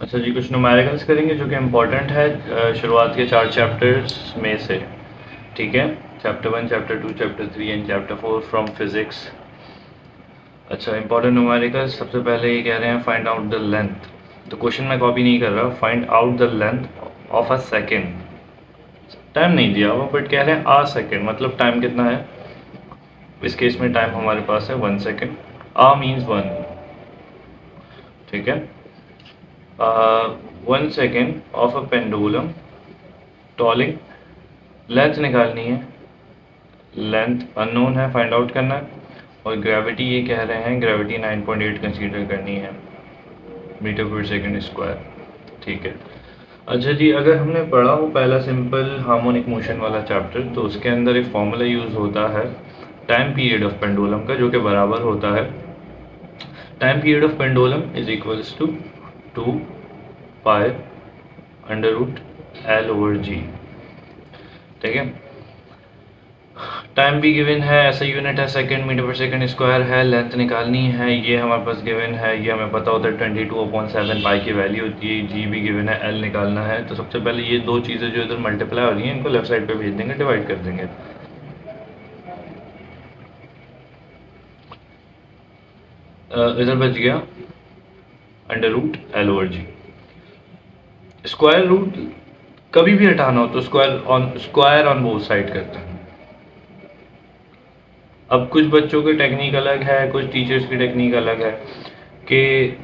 अच्छा जी, कुछ न्यूमेरिकल्स करेंगे जो कि इम्पोर्टेंट है शुरुआत के 4 चैप्टर्स में से। ठीक है, chapter 1, chapter 2, chapter 3 and chapter 4 from physics. अच्छा, इम्पोर्टेंट न्यूमेरिकल्स सबसे पहले ये कह रहे हैं फाइंड आउट द लेंथ। तो क्वेश्चन मैं कॉपी नहीं कर रहा, find out the length of a second. Time नहीं दिया हुआ बट कह रहे हैं आ सेकेंड, मतलब टाइम कितना है। इस केस में टाइम हमारे पास है 1 सेकेंड। आ मीन्स 1। ठीक है, 1 second of a pendulum tolling. Length निकालनी है, लेंथ अननोन है, फाइंड आउट करना है। और ग्रेविटी ये कह रहे हैं ग्रेविटी 9.8 कंसीडर करनी है मीटर पर सेकेंड स्क्वायर। ठीक है। अच्छा जी, अगर हमने पढ़ा हो पहला सिंपल हार्मोनिक मोशन वाला चैप्टर, तो उसके अंदर एक फॉर्मूला यूज़ होता है टाइम पीरियड ऑफ पेंडुलम का, जो कि बराबर होता है time period of pendulum is equals to 2 pi under root l over g. ठीक है, टाइम भी गिवन है, ऐसा यूनिट है सेकंड, मीटर पर सेकंड स्क्वायर है। लेंथ निकालनी है, ये हमारे पास गिवन है, ये हमें पता होता है 22/7 पाई की वैल्यू होती है। जी भी गिवन है, एल निकालना है। तो सबसे पहले ये दो चीज़ें जो इधर मल्टीप्लाई हो रही हैं, इनको लेफ्ट साइड पे भेज देंगे, डिवाइड कर देंगे। इधर बच गया अंडर रूट एल ओवर जी। स्क्वायर रूट कभी भी हटाना हो तो स्क्वायर ऑन बोथ साइड करते हैं। अब कुछ बच्चों की टेक्निक अलग है, कुछ टीचर्स की टेक्निक अलग है कि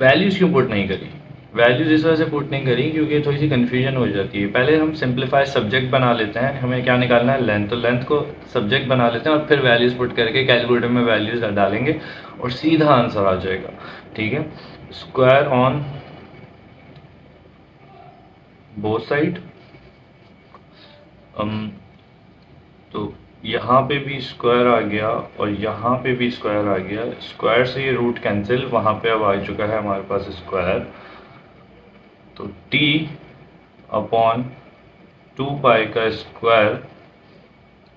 वैल्यूज़ क्यों पुट नहीं करी। वैल्यूज़ इस वजह से पुट नहीं करी क्योंकि थोड़ी सी कन्फ्यूजन हो जाती है। पहले हम सिंप्लीफाई सब्जेक्ट बना लेते हैं, हमें क्या निकालना है, लेंथ। तो लेंथ को सब्जेक्ट बना लेते हैं और फिर वैल्यूज़ पुट करके कैलकुलेटर में वैल्यूज़ डालेंगे और सीधा आंसर आ जाएगा। ठीक है, स्क्वायर ऑन बोथ साइड। तो यहाँ पे भी स्क्वायर आ गया और यहाँ पे भी स्क्वायर आ गया। स्क्वायर से ये रूट कैंसिल, वहाँ पे अब आ चुका है हमारे पास स्क्वायर। तो t अपॉन 2 पाई का स्क्वायर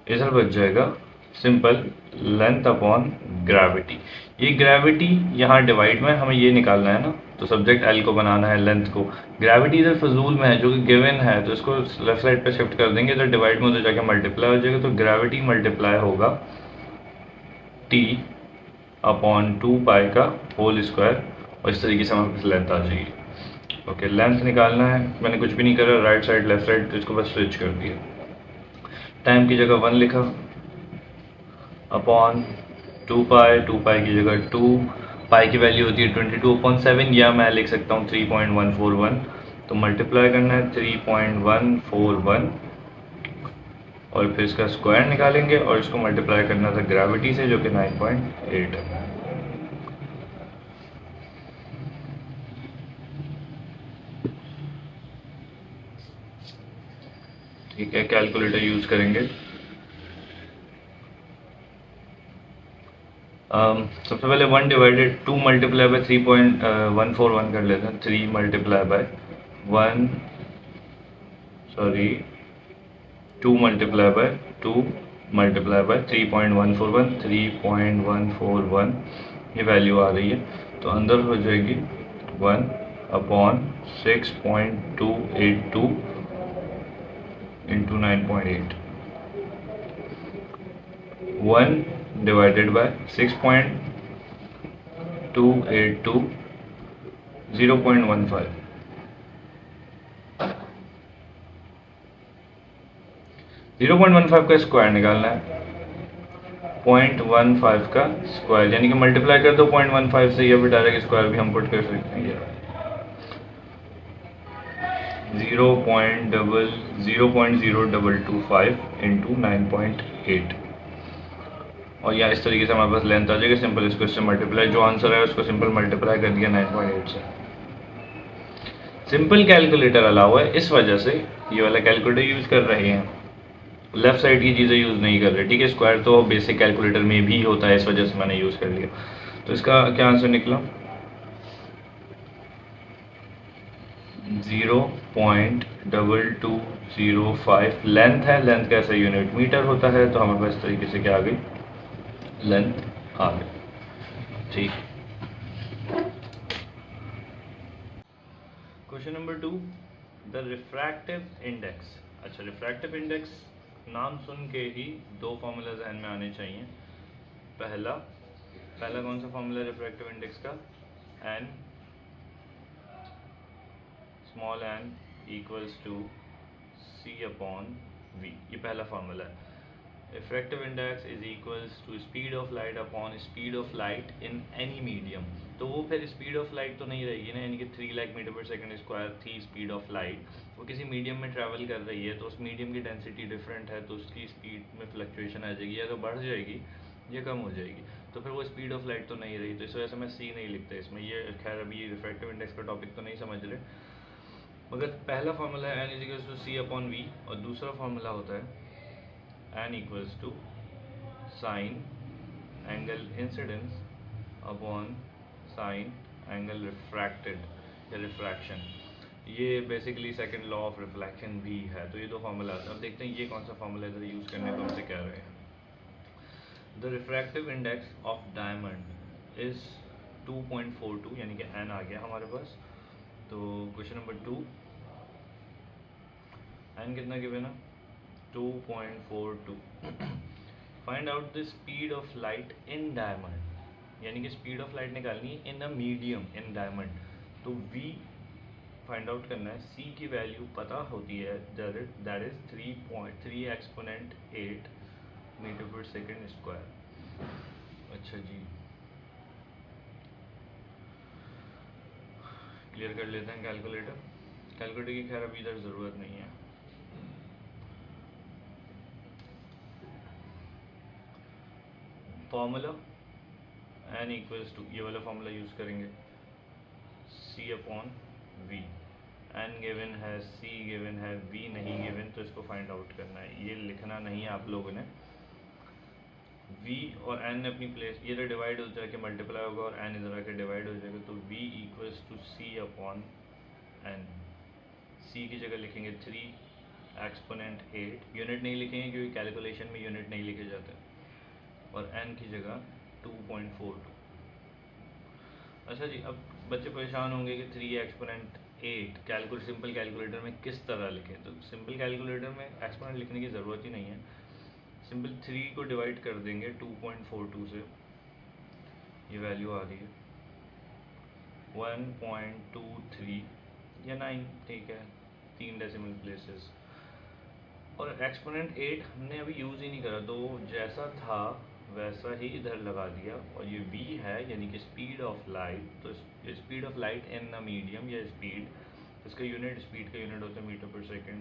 इधर बच जाएगा सिंपल लेंथ अपॉन ग्रेविटी। ये ग्रेविटी यहाँ डिवाइड में हमें ये निकालना है ना, तो सब्जेक्ट एल को बनाना है, लेंथ को। ग्रेविटी इधर फजूल में है जो कि गिवन है, तो इसको लेफ्ट साइड पे शिफ्ट कर देंगे, इधर डिवाइड में उधर जाके मल्टीप्लाई हो जाएगा। तो ग्रेविटी मल्टीप्लाई होगा टी अपॉन 2 पाई का होल स्क्वायर, और इस तरीके से हमारे पास लेंथ आ जाएगी। ओके, लेंथ निकालना है, मैंने कुछ भी नहीं करा, राइट साइड लेफ्ट साइड, तो इसको बस स्विच कर दिया। टाइम की जगह 1 लिखा अपॉन 2 पाई की जगह 2, पाई की वैल्यू होती है 22/7, या मैं लिख सकता हूँ 3.141। तो मल्टीप्लाई करना है 3.141 और फिर इसका स्क्वायर निकालेंगे और इसको मल्टीप्लाई करना था ग्रेविटी से जो कि 9.8 है। ठीक है, कैलकुलेटर यूज करेंगे। सबसे पहले 1 डिवाइडेड 2 मल्टीप्लाई बाय 3.141 कर लेते हैं। 3 multiply by 2 multiply by 2 multiply by 3.141, 3.141 ये वैल्यू आ रही है। तो अंदर हो जाएगी 1 अपॉन 6.282 इंटू 9.8। 1 divided by 6.282 0.15। 0.15 का स्क्वायर निकालना है, 0.15 का स्क्वायर यानी कि मल्टीप्लाई कर दो 0.15 से, या फिर डायरेक्ट स्क्वायर भी हम पुट कर सकते हैं। 0.0225 इंटू 9.8, और यहाँ इस तरीके से हमारे पास लेंथ आ जाएगी। सिंपल इसको इससे मल्टीप्लाई, जो आंसर है उसको सिंपल मल्टीप्लाई कर दिया 9.8 से। सिंपल कैलकुलेटर अलाउ है, इस वजह से ये वाला कैलकुलेटर यूज़ कर रहे हैं, लेफ्ट साइड की चीज़ें यूज़ नहीं कर रहे। ठीक है, स्क्वायर तो बेसिक कैलकुलेटर में भी होता है, इस वजह से मैंने यूज़ कर लिया। तो इसका क्या आंसर निकला, 0.2205 लेंथ है। लेंथ कैसा यूनिट मीटर होता है, तो हमें बस तरीके से क्या आ गई, लेंथ आ गई। ठीक। Question number 2, the refractive index. अच्छा, रिफ्रैक्टिव इंडेक्स नाम सुन के ही दो फार्मूला जहन में आने चाहिए। पहला कौन सा फार्मूला रिफ्रैक्टिव इंडेक्स का? N, small N equals to C upon V, ये पहला फार्मूला है। Refractive index is equals to speed of light upon speed of light in any medium. तो वो फिर स्पीड ऑफ लाइट तो नहीं रहेगी ना, यानी कि 3 लाख मीटर पर सेकंड स्क्वायर थी स्पीड ऑफ लाइट। वो किसी मीडियम में ट्रैवल कर रही है तो उस मीडियम की डेंसिटी डिफरेंट है, तो उसकी स्पीड में फ्लक्चुएशन आ जाएगी, या तो बढ़ जाएगी या कम हो जाएगी। तो फिर वो स्पीड ऑफ लाइट तो नहीं रही, तो इस वजह से मैं सी नहीं लिखता इसमें। ये खैर अभी रिफ्रैक्टिव इंडेक्स का टॉपिक तो नहीं समझ रहे, मगर पहला फार्मूला है N is equals to C upon V, और दूसरा फार्मूला होता है N equals to sine angle incidence upon sine angle refracted या रिफ्रैक्शन। ये basically second law of reflection भी है। तो ये दो फार्मूला आते हैं। अब देखते हैं ये कौन सा फार्मूला इधर यूज़ करने को हमसे कह रहे हैं। The refractive index of diamond is 2.42, यानी कि एन आ गया हमारे पास। तो क्वेश्चन नंबर 2, एन कितना गिवन है? 2.42। Find out the speed of light in diamond, यानी कि स्पीड ऑफ लाइट निकालनी है इन अ मीडियम इन डायमंड। तो v फाइंड आउट करना है, c की वैल्यू पता होती है, that is 3.3 exponent 8 metre per second square. अच्छा जी, क्लियर कर लेते हैं कैलकुलेटर की खैर अभी इधर ज़रूरत नहीं है। फॉर्मूला एन इक्वल्स टू, ये वाला फॉर्मूला यूज़ करेंगे, सी अपॉन वी। एन गिवन है, सी गिवन है, वी नहीं गिवन, तो इसको फाइंड आउट करना है। ये लिखना नहीं है आप लोगों ने। v और n ने अपनी प्लेस, ये तो डिवाइड हो जाके मल्टीप्लाई होगा और n इधर आके डिवाइड हो जाएगा, तो v equals to C upon n। c की जगह लिखेंगे 3 एक्सपोनेंट 8, यूनिट नहीं लिखेंगे क्योंकि कैलकुलेशन में यूनिट नहीं लिखे जाते, और n की जगह 2.42। अच्छा जी, अब बच्चे परेशान होंगे कि 3 एक्सपोनेंट 8 सिंपल कैलकुलेटर में किस तरह लिखें। तो सिंपल कैलकुलेटर में एक्सपोनेंट लिखने की ज़रूरत ही नहीं है, सिंपल 3 को डिवाइड कर देंगे 2.42 से, ये वैल्यू आ रही है 1.23 या 9, ठीक है, 3 डेसिमल प्लेसेस। और एक्सपोनेंट 8 हमने अभी यूज़ ही नहीं करा, तो जैसा था वैसा ही इधर लगा दिया। और ये v है, यानी कि स्पीड ऑफ लाइट। तो speed of light in a medium या स्पीड, इसका यूनिट, स्पीड का यूनिट होता है metre per second,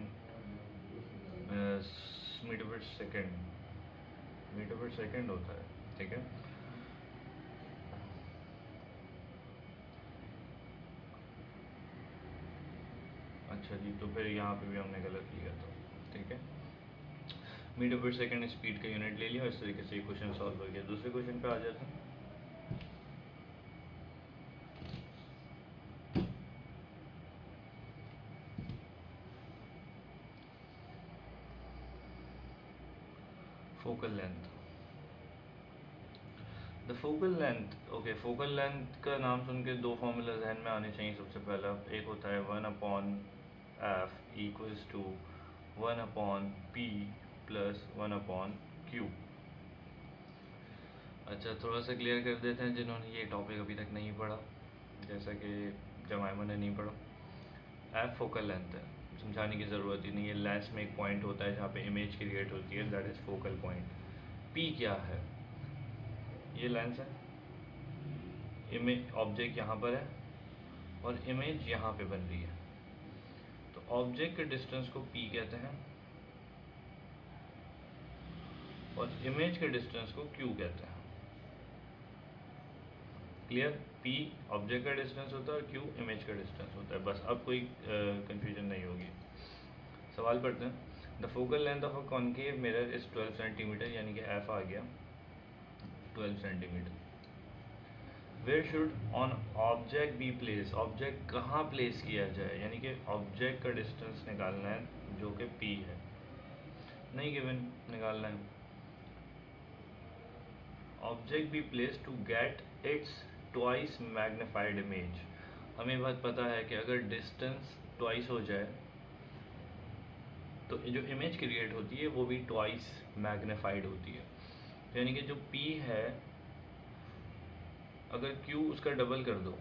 metre per second होता है, ठीक है। अच्छा जी, तो फिर यहाँ पे भी हमने गलत लिया था, ठीक है। मीटर पर सेकेंड स्पीड का यूनिट ले लिया, इस तरीके से ये क्वेश्चन सॉल्व हो गया। दूसरे क्वेश्चन पे आ जाते हैं। Focal length, the focal length, okay, focal length का नाम सुन के दो फॉर्मूला जहन में आने चाहिए। सबसे पहला एक होता है 1/f equals to 1/p plus 1/q। अच्छा, थोड़ा सा क्लियर कर देते हैं जिन्होंने ये टॉपिक अभी तक नहीं पढ़ा, जैसा कि जमाइमा ने नहीं पढ़ा। एफ फोकल लेंथ है, समझाने की ज़रूरत ही नहीं है। लेंस में एक पॉइंट होता है जहाँ पे इमेज क्रिएट होती है, that is focal point. P क्या है? ये लेंस है, इमेज ऑब्जेक्ट यहाँ पर है और इमेज यहाँ पे बन रही है, तो ऑब्जेक्ट के डिस्टेंस को पी कहते हैं और इमेज के डिस्टेंस को क्यू कहते हैं। क्लियर? पी ऑब्जेक्ट का डिस्टेंस होता है और क्यू इमेज का डिस्टेंस होता है, बस। अब कोई कंफ्यूजन नहीं होगी। सवाल पढ़ते हैं। The focal length of a concave mirror is 12 centimeter, यानी कि एफ आ गया 12 centimeter. Where should an object be place, object कहाँ प्लेस किया जाए, यानी कि ऑब्जेक्ट का डिस्टेंस निकालना है जो कि पी है, नहीं गिवन, निकालना है। Object be place to get its twice magnified image, हमें बात पता है कि अगर डिस्टेंस ट्वाइस हो जाए तो जो इमेज क्रिएट होती है वो भी ट्वाइस मैग्नीफाइड होती है। तो यानी कि जो P है अगर Q उसका डबल कर दो,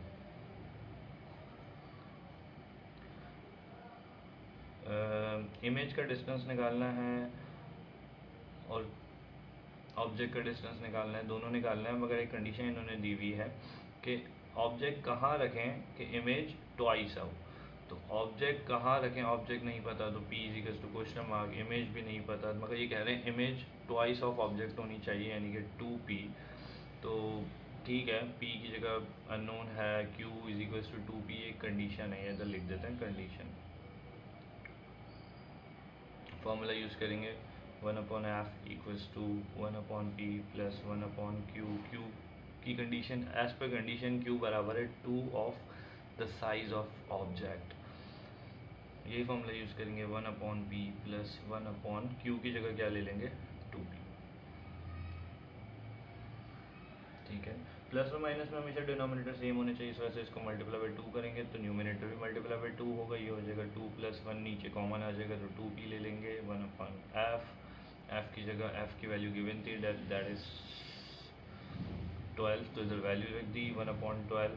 इमेज का डिस्टेंस निकालना है और ऑब्जेक्ट का डिस्टेंस निकालना है, दोनों निकालना है, मगर एक कंडीशन इन्होंने दी हुई है कि ऑब्जेक्ट कहाँ रखें कि इमेज ट्वाइस आओ। तो ऑब्जेक्ट कहाँ रखें ऑब्जेक्ट नहीं पता, तो P is to question mark, image भी नहीं पता, मगर ये कह रहे हैं इमेज ट्वाइस ऑफ ऑब्जेक्ट होनी चाहिए यानी कि 2P। तो ठीक है, P की जगह अननोन है, Q is equals to 2P, एक कंडीशन है, इधर लिख देते हैं कंडीशन। फॉर्मूला यूज़ करेंगे 1/f equals to 1/p plus 1/q। Q की condition as per condition Q बराबर है 2 of the size of object. यही फॉर्मूला यूज़ करेंगे 1/p प्लस 1/q की जगह क्या ले लेंगे 2p। ठीक है, प्लस और माइनस में हमेशा डिनोमिनेटर सेम होने चाहिए, इस वजह से इसको मल्टीप्लाई बाई 2 करेंगे तो न्यूमिनेटर भी मल्टीप्लाई बाई 2 होगा, ये हो जाएगा 2 + 1, नीचे कॉमन आ जाएगा तो 2p ले लेंगे 1/f। f की जगह f की वैल्यू गिवन थी दैट इज 12, तो इधर वैल्यू रख दी 1/12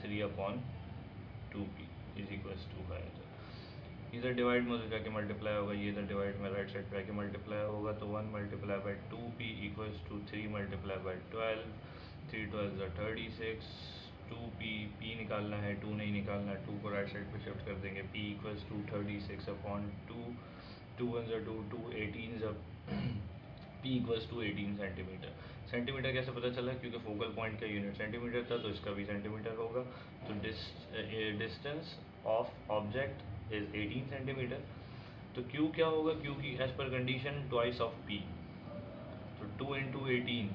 3/2p इज इक्वल्स टू है। इधर डिवाइड में उधर जाके मल्टीप्लाई होगा, ये इधर डिवाइड में राइट साइड पे आके मल्टीप्लाई होगा, तो 1 × 2p equals to 3 × 12, 3 12 36, 2p, p निकालना है 2 नहीं निकालना, 2 को राइट साइड पे शिफ्ट कर देंगे, p equals to 36/2, 2 1 2, 2 18 p equals to 18 centimeter. Centimeter कैसे पता चला, क्योंकि फोकल पॉइंट का यूनिट सेंटीमीटर था तो इसका भी सेंटीमीटर होगा। तो distance of object is 18 centimeter. तो Q क्या होगा, Q की as per condition twice of P, तो 2 × 18,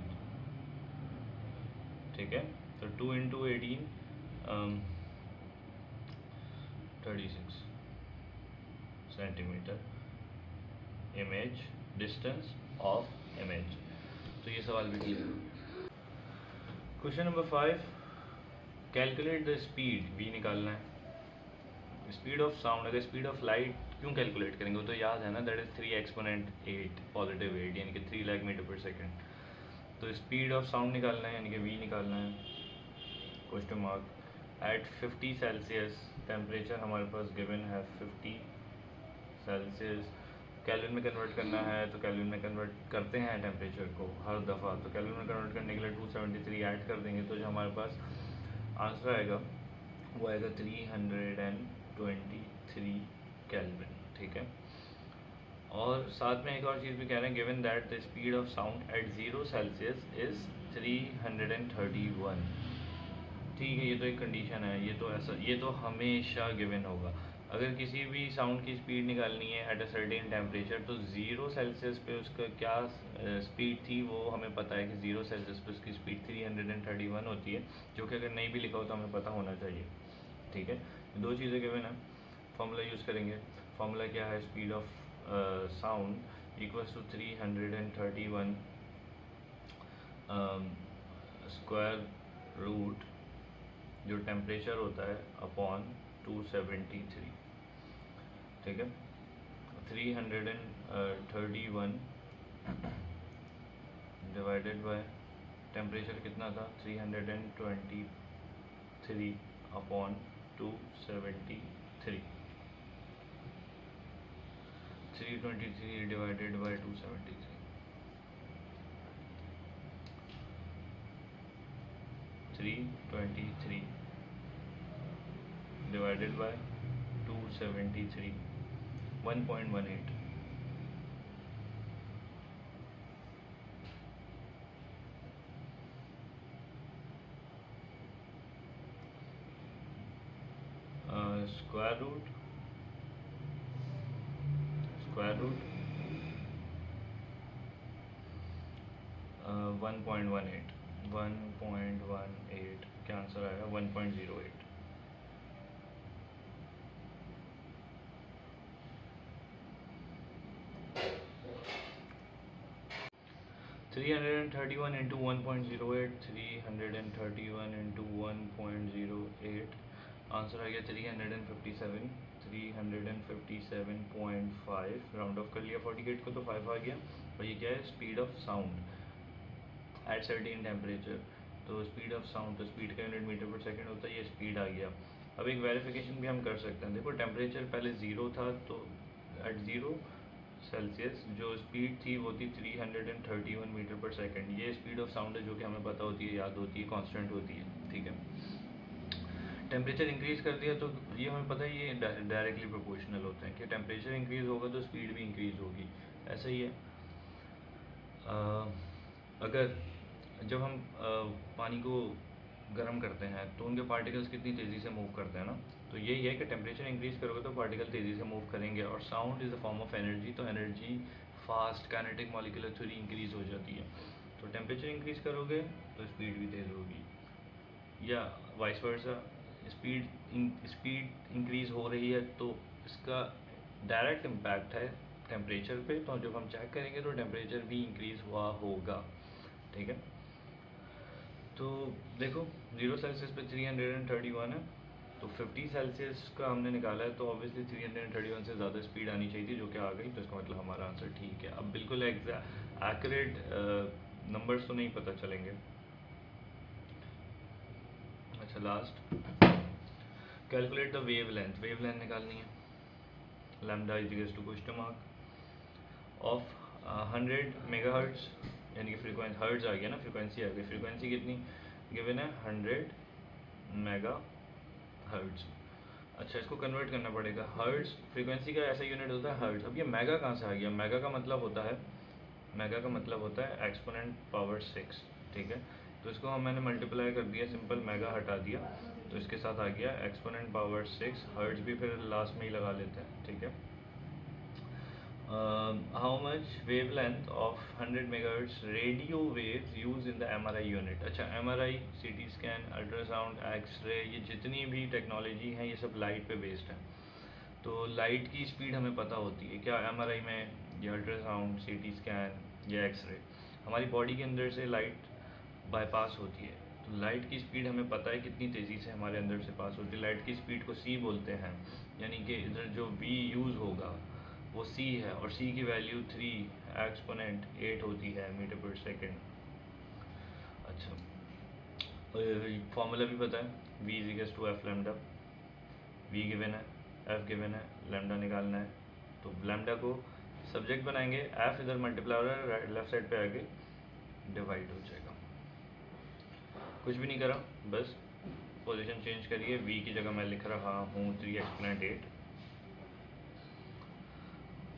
ठीक है, तो 2 × 18 36 centimetre image, distance of image. तो ये सवाल भी clear. Question number 5, calculate the speed, V निकालना है। स्पीड ऑफ साउंड, अगर स्पीड ऑफ लाइट क्यों कैलकुलेट करेंगे, वो तो याद है ना, दैट इज 3 exponent 8 पॉजिटिव 8 यानी कि 3 लाख मीटर पर सेकेंड। तो स्पीड ऑफ साउंड निकालना है यानी कि V निकालना है, question mark. At 50 Celsius temperature हमारे पास गिवन है 50 सेल्सियस, कैल्विन में कन्वर्ट करना है तो कैल्विन में कन्वर्ट करते हैं टेम्परेचर को हर दफ़ा, तो कैल्विन में कन्वर्ट करने के लिए 273 ऐड कर देंगे, तो जो हमारे पास आंसर आएगा वो आएगा 323 केल्विन। ठीक है, और साथ में एक और चीज़ भी कह रहे हैं, given that the speed of sound eight 0 Celsius is 331। ठीक है, ये तो एक कंडीशन है, ये तो ऐसा, ये तो हमेशा गिवन होगा। अगर किसी भी साउंड की स्पीड निकालनी है एट अ सर्टेन टेम्परेचर, तो 0 सेल्सियस पे उसका क्या स्पीड थी वो हमें पता है कि 0 सेल्सियस पे उसकी स्पीड 331 होती है, जो कि अगर नहीं भी लिखा हो तो हमें पता होना चाहिए। ठीक है, दो चीज़ें गिवन है, फॉर्मूला यूज़ करेंगे। फॉर्मूला क्या है, speed of sound equals to 331 square root जो टेम्परेचर होता है अपॉन 273। ठीक है, 331 डिवाइडेड बाय टेम्परेचर कितना था 323 upon 273, 323 divided by 273, 323 divided by 273, 1.18। Square root 1.18 क्या आंसर आएगा 1.08। 331 into 1.08, 331 into 1.08, आंसर आ गया 357, 357.5, राउंड ऑफ कर लिया 48 को तो 5 आ गया। और ये क्या है, speed of sound at certain temperature. तो स्पीड ऑफ साउंड, तो स्पीड का यूनिट मीटर पर सेकंड होता है, ये स्पीड आ गया। अब एक वेरिफिकेशन भी हम कर सकते हैं। देखो टेम्परेचर पहले 0 था, तो एट 0 सेल्सियस जो स्पीड थी वो थी 331 मीटर पर सेकंड। ये स्पीड ऑफ साउंड है जो कि हमें पता होती है, याद होती है, कांस्टेंट होती है, ठीक है। टेम्परेचर इंक्रीज़ कर दिया तो ये हमें पता है, ये डायरेक्टली प्रोपोर्शनल होते हैं कि टेम्परेचर इंक्रीज़ होगा तो स्पीड भी इंक्रीज़ होगी, ऐसा ही है। अगर जब हम पानी को गर्म करते हैं तो उनके पार्टिकल्स कितनी तेज़ी से मूव करते हैं ना, तो यही है कि टेम्परेचर इंक्रीज़ करोगे तो पार्टिकल तेज़ी से मूव करेंगे। और sound is a form of energy, तो energy fast kinetic molecular theory increase हो जाती है। तो टेम्परेचर इंक्रीज़ करोगे तो स्पीड भी तेज़ होगी, या वाइस वर्सा। स्पीड इंक्रीज़ हो रही है तो इसका डायरेक्ट इम्पैक्ट है टेम्परेचर पे, तो जब हम चेक करेंगे तो टेम्परेचर भी इंक्रीज़ हुआ होगा, ठीक है। तो देखो 0 सेल्सियस पे 331 है, तो 50 सेल्सियस का हमने निकाला है, तो ऑब्वियसली 331 से ज़्यादा स्पीड आनी चाहिए थी, जो कि आ गई, तो इसका मतलब हमारा आंसर ठीक है। अब बिल्कुल एक्यूरेट नंबर्स तो नहीं पता चलेंगे। अच्छा, last calculate the wave length निकालनी है। Lambda is equals to question mark of 100 megahertz, यानी कि फ्रीक्वेंसी, हर्ट्ज आ गया ना, फ्रीक्वेंसी आ गई। फ्रीक्वेंसी कितनी गिवन है, 100 मेगा हर्ट्ज। अच्छा, इसको कन्वर्ट करना पड़ेगा। हर्ट्ज फ्रीक्वेंसी का ऐसा यूनिट होता है हर्ट्ज। अब ये मेगा कहाँ से आ गया, मेगा का मतलब होता है एक्सपोनेंट पावर 6, ठीक है। तो इसको मैंने मल्टीप्लाई कर दिया, सिंपल मेगा हटा दिया, तो इसके साथ आ गया एक्सपोनेंट पावर 6। हर्ट्ज भी फिर लास्ट में ही लगा लेते हैं, ठीक है। How much wavelength of 100 megahertz radio waves use in the MRI unit. अच्छा, MRI, CT scan, ultrasound, X ray, ये जितनी भी टेक्नोलॉजी हैं ये सब लाइट पे बेस्ड है। तो लाइट की स्पीड हमें पता होती है क्या, MRI में या अल्ट्रासाउंड, CT स्कैन या एक्सरे, हमारी बॉडी के अंदर से लाइट बाईपास होती है। तो लाइट की स्पीड हमें पता है कितनी तेज़ी से हमारे अंदर से पास होती है। लाइट की स्पीड को c बोलते हैं, यानी कि इधर जो v यूज़ होगा वो c है, और c की वैल्यू 3 एक्सपोनेंट 8 होती है मीटर पर सेकेंड। अच्छा, फॉर्मूला भी पता है, v is equals to F lambda. v given है, f गिवन है, लैम्डा निकालना है। तो लैम्डा को सब्जेक्ट बनाएंगे, f इधर मल्टीप्लाई हो रहा है, लेफ्ट साइड पे आगे डिवाइड हो जाएगा। कुछ भी नहीं करा, बस पोजीशन चेंज करिए। v की जगह मैं लिख रहा हूँ 3 एक्सपोनेंट 8,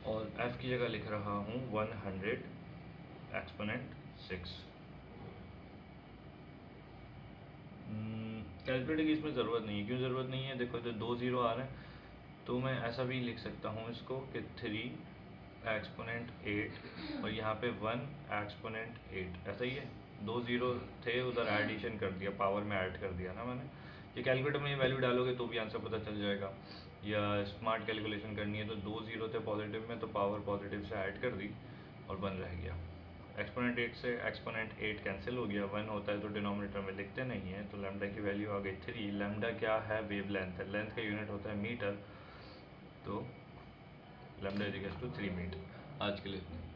और f की जगह लिख रहा हूँ 100 एक्सपोनेंट 6। कैलकुलेटर की इसमें ज़रूरत नहीं है। क्यों ज़रूरत नहीं है, देखो तो 2 0 आ रहे हैं, तो मैं ऐसा भी लिख सकता हूँ इसको कि 3 एक्सपोनेंट 8 और यहाँ पे 1 एक्सपोनेंट 8, ऐसा ही है। 2 0 थे, उधर एडिशन कर दिया, पावर में ऐड कर दिया ना मैंने। ये कैलकुलेटर में ये वैल्यू डालोगे तो भी आंसर पता चल जाएगा, या स्मार्ट कैलकुलेशन करनी है तो 2 0 थे पॉजिटिव में, तो पावर पॉजिटिव से ऐड कर दी और 1 रह गया। एक्सपोनेंट 8 से एक्सपोनेंट 8 कैंसिल हो गया, 1 होता है तो डिनोमिनेटर में लिखते नहीं है, तो लैम्डा की वैल्यू आ गई 3। लैम्डा क्या है, वेव लेंथ है, लेंथ का यूनिट होता है मीटर, तो lambda is equal to 3 meter. आज के लिए इतना।